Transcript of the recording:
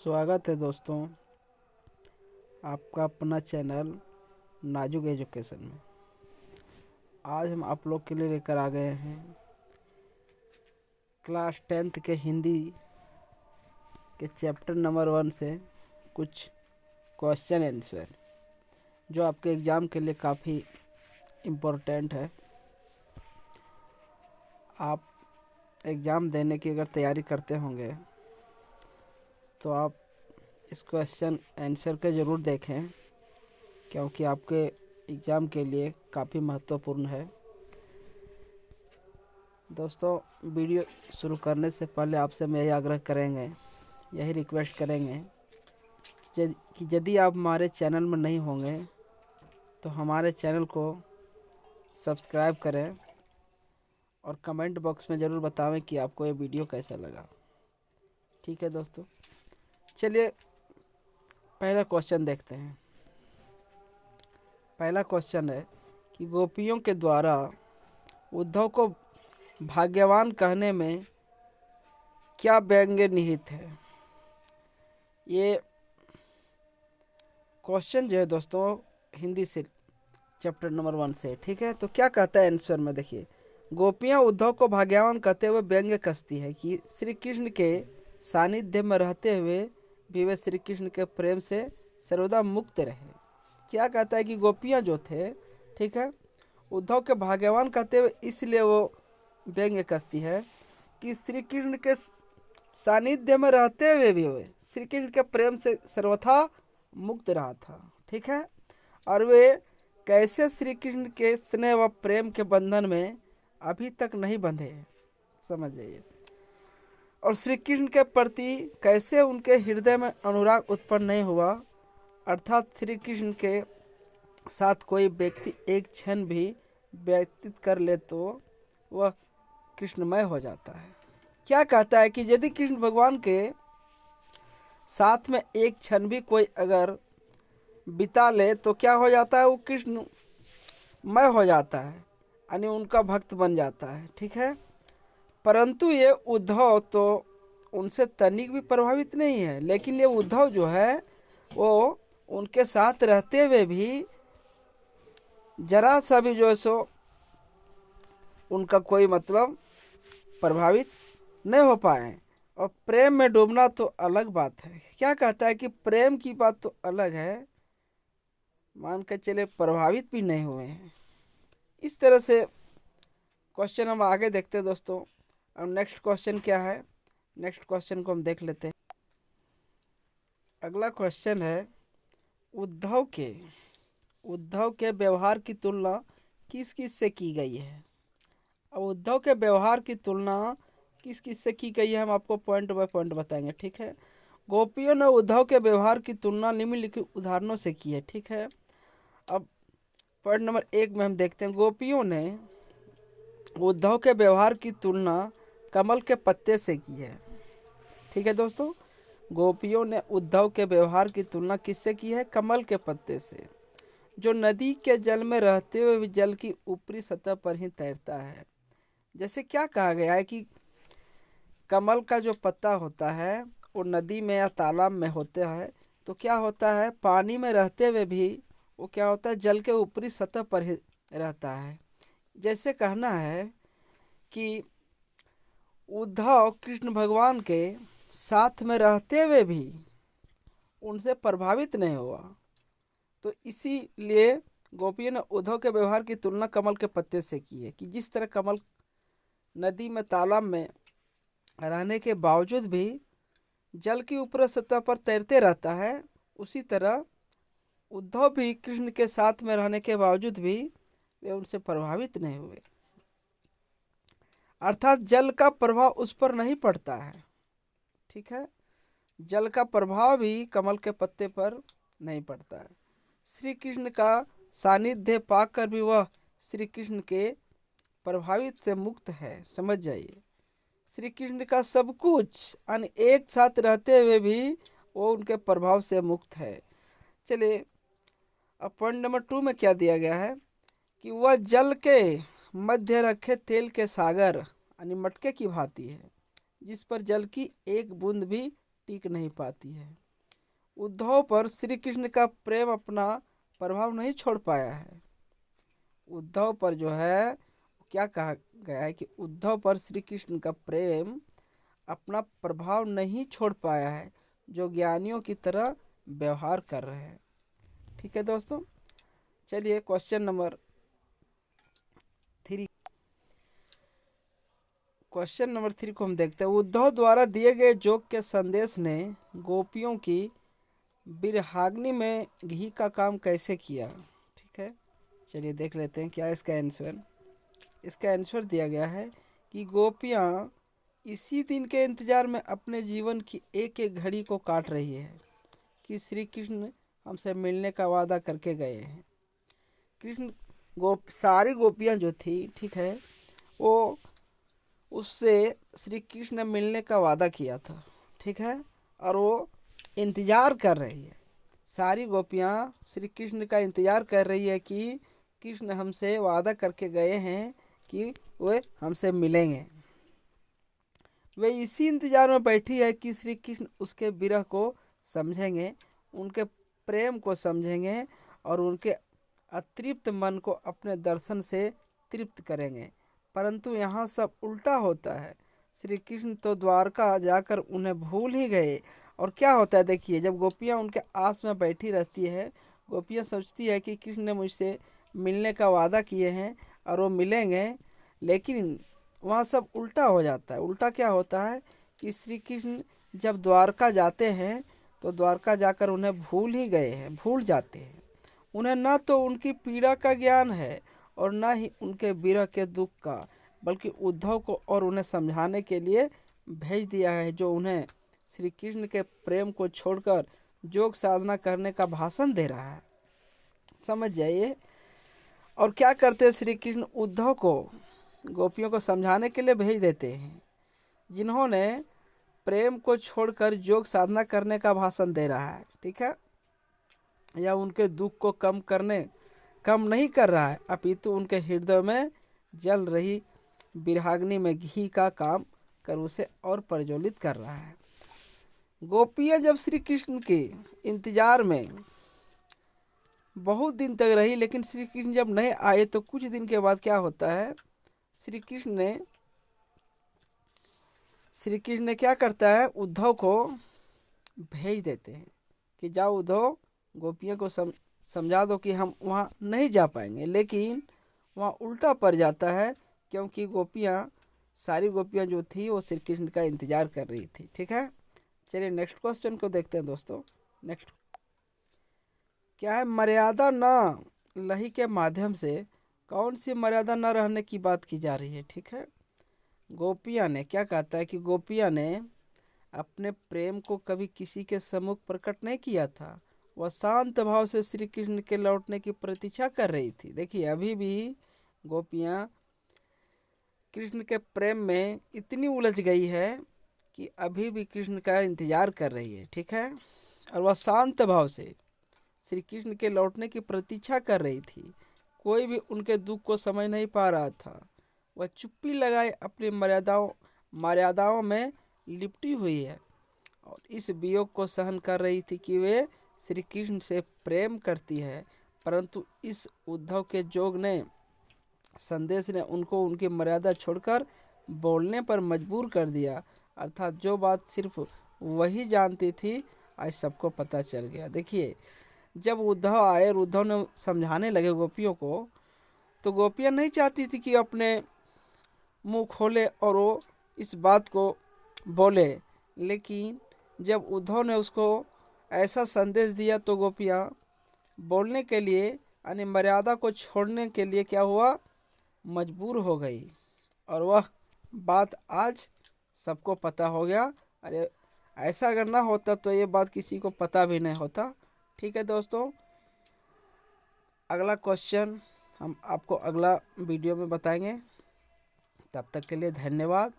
स्वागत है दोस्तों आपका अपना चैनल नाजुक एजुकेशन में। आज हम आप लोग के लिए लेकर आ गए हैं क्लास 10th के हिंदी के चैप्टर नंबर 1 से कुछ क्वेश्चन आंसर जो आपके एग्ज़ाम के लिए काफ़ी इम्पोर्टेंट है। आप एग्ज़ाम देने की अगर तैयारी करते होंगे तो आप इस क्वेश्चन आंसर के ज़रूर देखें, क्योंकि आपके एग्ज़ाम के लिए काफ़ी महत्वपूर्ण है। दोस्तों, वीडियो शुरू करने से पहले आपसे मैं यही आग्रह करेंगे, यही रिक्वेस्ट करेंगे कि यदि आप हमारे चैनल में नहीं होंगे तो हमारे चैनल को सब्सक्राइब करें और कमेंट बॉक्स में ज़रूर बताएं कि आपको ये वीडियो कैसा लगा। ठीक है दोस्तों, चलिए पहला क्वेश्चन देखते हैं। पहला क्वेश्चन है कि गोपियों के द्वारा उद्धव को भाग्यवान कहने में क्या व्यंग्य निहित है। ये क्वेश्चन जो है दोस्तों हिंदी से चैप्टर नंबर 1 से, ठीक है। तो क्या कहता है आंसर में, देखिए। गोपियाँ उद्धव को भाग्यवान कहते हुए व्यंग्य कसती है कि श्री कृष्ण के सानिध्य में रहते हुए भी वे श्री कृष्ण के प्रेम से सर्वदा मुक्त रहे। क्या कहता है कि गोपियाँ जो थे, ठीक है, उद्धव के भाग्यवान कहते हुए इसलिए वो व्यंग्य कसती है कि श्री कृष्ण के सानिध्य में रहते हुए भी वे श्री कृष्ण के प्रेम से सर्वथा मुक्त रहा था, ठीक है। और वे कैसे श्री कृष्ण के स्नेह व प्रेम के बंधन में अभी तक नहीं बंधे हैं, समझ जाइए। और श्री कृष्ण के प्रति कैसे उनके हृदय में अनुराग उत्पन्न नहीं हुआ, अर्थात श्री कृष्ण के साथ कोई व्यक्ति एक क्षण भी व्यतीत कर ले तो वह कृष्णमय हो जाता है। क्या कहता है कि यदि कृष्ण भगवान के साथ में एक क्षण भी कोई अगर बिता ले तो क्या हो जाता है, वो कृष्णमय हो जाता है, यानी उनका भक्त बन जाता है, ठीक है। परंतु ये उद्धव तो उनसे तनिक भी प्रभावित नहीं है, लेकिन ये उद्धव जो है वो उनके साथ रहते हुए भी जरा सा भी जो है सो उनका कोई मतलब प्रभावित नहीं हो पाए। और प्रेम में डूबना तो अलग बात है। क्या कहता है कि प्रेम की बात तो अलग है, मान के चले प्रभावित भी नहीं हुए हैं। इस तरह से क्वेश्चन हम आगे देखते हैं दोस्तों। अब नेक्स्ट क्वेश्चन क्या है, नेक्स्ट क्वेश्चन को हम देख लेते हैं। अगला क्वेश्चन है उद्धव के व्यवहार की तुलना किस किस से की गई है। अब उद्धव के व्यवहार की तुलना किस किस से की गई है हम आपको पॉइंट बाय पॉइंट बताएंगे, ठीक है। गोपियों ने उद्धव के व्यवहार की तुलना निम्नलिखित उदाहरणों से की है, ठीक है। अब पॉइंट नंबर 1 में हम देखते हैं, गोपियों ने उद्धव के व्यवहार की तुलना कमल के पत्ते से की है, ठीक है दोस्तों। गोपियों ने उद्धव के व्यवहार की तुलना किससे की है, कमल के पत्ते से, जो नदी के जल में रहते हुए भी जल की ऊपरी सतह पर ही तैरता है। जैसे क्या कहा गया है कि कमल का जो पत्ता होता है वो नदी में या तालाब में होता है, तो क्या होता है, पानी में रहते हुए भी वो क्या होता है, जल के ऊपरी सतह पर ही रहता है। जैसे कहना है कि उद्धव कृष्ण भगवान के साथ में रहते हुए भी उनसे प्रभावित नहीं हुआ, तो इसीलिए गोपियों ने उद्धव के व्यवहार की तुलना कमल के पत्ते से की है कि जिस तरह कमल नदी में तालाब में रहने के बावजूद भी जल की ऊपरी सतह पर तैरते रहता है, उसी तरह उद्धव भी कृष्ण के साथ में रहने के बावजूद भी वे उनसे प्रभावित नहीं हुए, अर्थात जल का प्रभाव उस पर नहीं पड़ता है, ठीक है। जल का प्रभाव भी कमल के पत्ते पर नहीं पड़ता है। श्री कृष्ण का सानिध्य पाकर भी वह श्री कृष्ण के प्रभावित से मुक्त है, समझ जाइए। श्री कृष्ण का सब कुछ एक साथ रहते हुए भी वो उनके प्रभाव से मुक्त है। चलिए अब पॉइंट नंबर 2 में क्या दिया गया है कि वह जल के मध्य रखे तेल के सागर यानी मटके की भांति है, जिस पर जल की एक बूंद भी टिक नहीं पाती है। उद्धव पर श्री कृष्ण का प्रेम अपना प्रभाव नहीं छोड़ पाया है। उद्धव पर जो है क्या कहा गया है कि उद्धव पर श्री कृष्ण का प्रेम अपना प्रभाव नहीं छोड़ पाया है, जो ज्ञानियों की तरह व्यवहार कर रहे हैं। ठीक है दोस्तों, चलिए क्वेश्चन नंबर 3 को हम देखते हैं। उद्धव द्वारा दिए गए जोग के संदेश ने गोपियों की बिरहाग्नि में घी का काम कैसे किया। ठीक है, चलिए देख लेते हैं क्या इसका आंसर। इसका आंसर दिया गया है कि गोपियाँ इसी दिन के इंतजार में अपने जीवन की एक एक घड़ी को काट रही है कि श्री कृष्ण हमसे मिलने का वादा करके गए हैं। कृष्ण सारी गोपियाँ जो थी, ठीक है, वो उससे श्री कृष्ण ने मिलने का वादा किया था। ठीक है, और वो इंतज़ार कर रही है। सारी गोपियाँ श्री कृष्ण का इंतज़ार कर रही है कि कृष्ण हमसे वादा करके गए हैं कि वे हमसे मिलेंगे। वे इसी इंतजार में बैठी है कि श्री कृष्ण उसके विरह को समझेंगे, उनके प्रेम को समझेंगे और उनके अतृप्त मन को अपने दर्शन से तृप्त करेंगे। परंतु यहाँ सब उल्टा होता है। श्री कृष्ण तो द्वारका जाकर उन्हें भूल ही गए। और क्या होता है देखिए, जब गोपियाँ उनके आस में बैठी रहती है, गोपियाँ सोचती है कि कृष्ण ने मुझसे मिलने का वादा किए हैं और वो मिलेंगे, लेकिन वहाँ सब उल्टा हो जाता है। उल्टा क्या होता है कि श्री कृष्ण जब द्वारका जाते हैं तो द्वारका जाकर उन्हें भूल ही गए हैं, भूल जाते हैं। उन्हें न तो उनकी पीड़ा का ज्ञान है और न ही उनके विरह के दुख का, बल्कि उद्धव को और उन्हें समझाने के लिए भेज दिया है, जो उन्हें श्री कृष्ण के प्रेम को छोड़कर योग साधना करने का भाषण दे रहा है। समझ जाइए। और क्या करते हैं श्री कृष्ण, उद्धव को गोपियों को समझाने के लिए भेज देते हैं, जिन्होंने प्रेम को छोड़कर योग साधना करने का भाषण दे रहा है। ठीक है, या उनके दुख को कम नहीं कर रहा है, अपितु उनके हृदय में जल रही बिरहाग्नि में घी का काम कर उसे और प्रज्वलित कर रहा है। गोपियाँ जब श्री कृष्ण के इंतजार में बहुत दिन तक रही, लेकिन श्री कृष्ण जब नहीं आए तो कुछ दिन के बाद क्या होता है, श्री कृष्ण ने क्या करता है, उद्धव को भेज देते हैं कि जाओ उद्धव, गोपियों को समझा दो कि हम वहाँ नहीं जा पाएंगे। लेकिन वहाँ उल्टा पड़ जाता है, क्योंकि सारी गोपियाँ जो थी वो श्री कृष्ण का इंतजार कर रही थी। ठीक है, चलिए नेक्स्ट क्वेश्चन को देखते हैं दोस्तों। नेक्स्ट क्या है, मर्यादा न लही के माध्यम से कौन सी मर्यादा न रहने की बात की जा रही है। ठीक है, गोपियाँ ने क्या कहता है कि गोपियाँ ने अपने प्रेम को कभी किसी के सम्मुख प्रकट नहीं किया था। वह शांत भाव से श्री कृष्ण के लौटने की प्रतीक्षा कर रही थी। देखिए, अभी भी गोपियाँ कृष्ण के प्रेम में इतनी उलझ गई है कि अभी भी कृष्ण का इंतजार कर रही है। ठीक है, और वह शांत भाव से श्री कृष्ण के लौटने की प्रतीक्षा कर रही थी। कोई भी उनके दुख को समझ नहीं पा रहा था। वह चुप्पी लगाए अपनी मर्यादाओं में लिपटी हुई है और इस वियोग को सहन कर रही थी कि वे श्री कृष्ण से प्रेम करती है। परंतु इस उद्धव के जोग ने संदेश ने उनको उनकी मर्यादा छोड़कर बोलने पर मजबूर कर दिया। अर्थात जो बात सिर्फ वही जानती थी, आज सबको पता चल गया। देखिए, जब उद्धव आए और उद्धव ने समझाने लगे गोपियों को, तो गोपियाँ नहीं चाहती थी कि अपने मुंह खोले और वो इस बात को बोले। लेकिन जब उद्धव ने उसको ऐसा संदेश दिया तो गोपियाँ बोलने के लिए, यानी मर्यादा को छोड़ने के लिए क्या हुआ, मजबूर हो गई। और वह बात आज सबको पता हो गया। अरे ऐसा अगर ना होता तो ये बात किसी को पता भी नहीं होता। ठीक है दोस्तों, अगला क्वेश्चन हम आपको अगला वीडियो में बताएंगे। तब तक के लिए धन्यवाद।